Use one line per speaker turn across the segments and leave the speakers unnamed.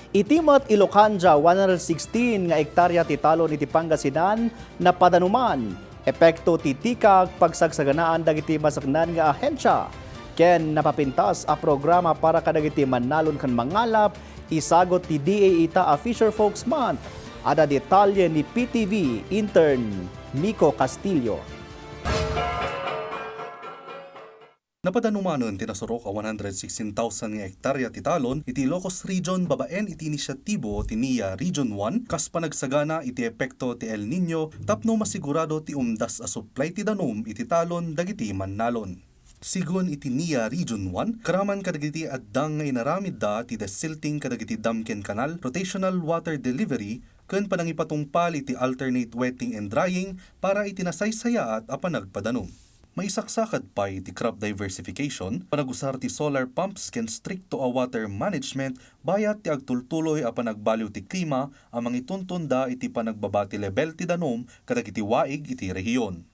Itimat Ilocanja 116 nga ektarya ti talon iti Pangasinan napadanuman. Epekto ti tikag pagsagsaganaan dagiti masaknan nga ahensya. Ken napapintas a programa para kadagiti manalon kan mangalap isagot ti DA ita a Fisher Folks Month. Ada detalye ni PTV Intern Mikko Castillo.
Napadanumanon tinasurok a 116,000 nga ektarya ti talon iti Ilocos Region babaen iti inisyatibo ti NIA Region 1 kas panagsagana iti epekto ti El Nino tapno masigurado ti umdas a supply ti danom iti talon dagiti mannalon. Sigon iti NIA Region 1, karaman kadagiti addang nga inaramid da ti desilting kadagiti Damken Canal rotational water delivery ken panangipatungpal iti alternate wetting and drying para itinasaysayaat a panagpadanom. Maisaksakad pa iti crop diversification, panagusar ti solar pumps ken stricto a water management bayat ti agtultuloy a panagbaliw ti klima ang mangituntunda iti panagbabati level ti danom kadagiti waig iti rehiyon.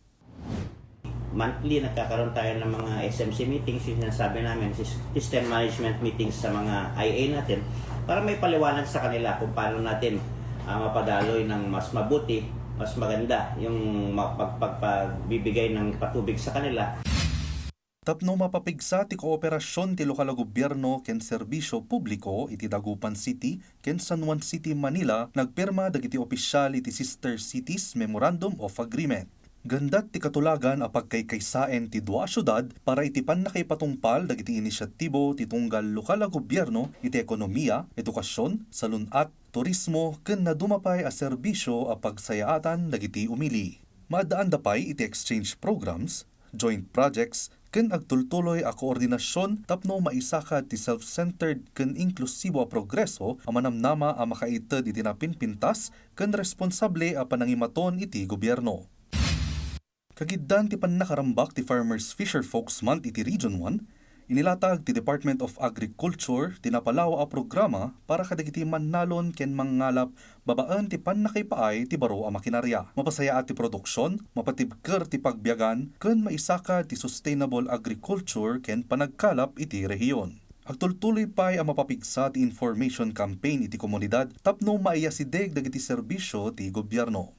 Monthly nagkakaroon tayo ng mga SMC meetings, yung sinasabi namin, system management meetings sa mga IA natin para may paliwanag sa kanila kung paano natin mapadaloy ng mas mabuti, mas maganda yung pagbibigay ng patubig sa kanila.
Tapno mapapigsa ti kooperasyon ti lokal a gobyerno ken serbisyo publiko iti Dagupan City ken San Juan City, Manila nagpirma dagiti opisyal iti Sister Cities Memorandum of Agreement. Gandat ti katulagan a pagkaykaysaen ti dua syudad para iti pannakipatungpal dagiti inisyatibo ti tunggal lokal a gobyerno iti ekonomiya, edukasyon, salunat, turismo ken nadumapay a serbisyo a pagsayaatan dagiti umili. Maadaan dapay iti exchange programs, joint projects ken agtultuloy a koordinasyon tapno maisakad ti self-centered ken inklusibo a progreso a manamnama a makaited iti napinpintas ken responsable a panangimaton iti gobyerno. Kagiddan ti pannakarambak ti Farmers Fisher Folks Month iti Region 1, inilatag ti Department of Agriculture tinapalaw a programa para kadagiti mannalon ken mangalap babaan ti pannakaipaay ti baro a makinarya. Mapasaya ti produksyon, mapatibker ti pagbiyagan ken maisaka ti sustainable agriculture ken panagkalap iti rehiyon. Agtultuloy pay ang mapapigsa ti information campaign iti komunidad tapno maiyasideg dagiti serbisyo ti gobyerno.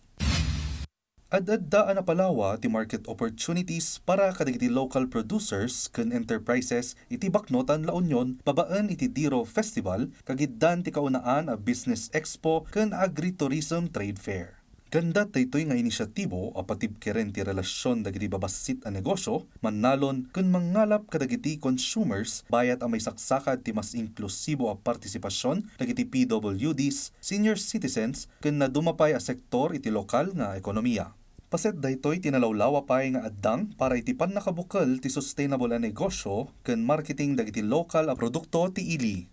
Ad-addaan na palawa ti market opportunities para kadagiti local producers ken enterprises iti Baknotan La Union babaan iti Diro Festival kagiddan ti kaunaan a Business Expo ken Agritourism Trade Fair. Ganda daytoy nga inisyatibo a patibkeren ti relasyon dagiti babasit a negosyo, mannalon ken mangalap kadagiti consumers bayat a may saksakad ti mas inklusibo a partisipasyon dagiti PWDs, senior citizens ken nadumapay a sektor iti lokal nga ekonomiya. Paset daytoy tinalawlawa pay nga addang para iti pannakabukal ti sustainable a negosyo ken marketing dagiti lokal a produkto ti ili.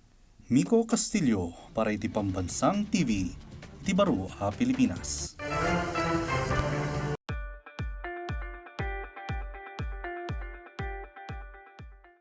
Mikko Castillo para iti Pambansang TV, iti Baro a Pilipinas.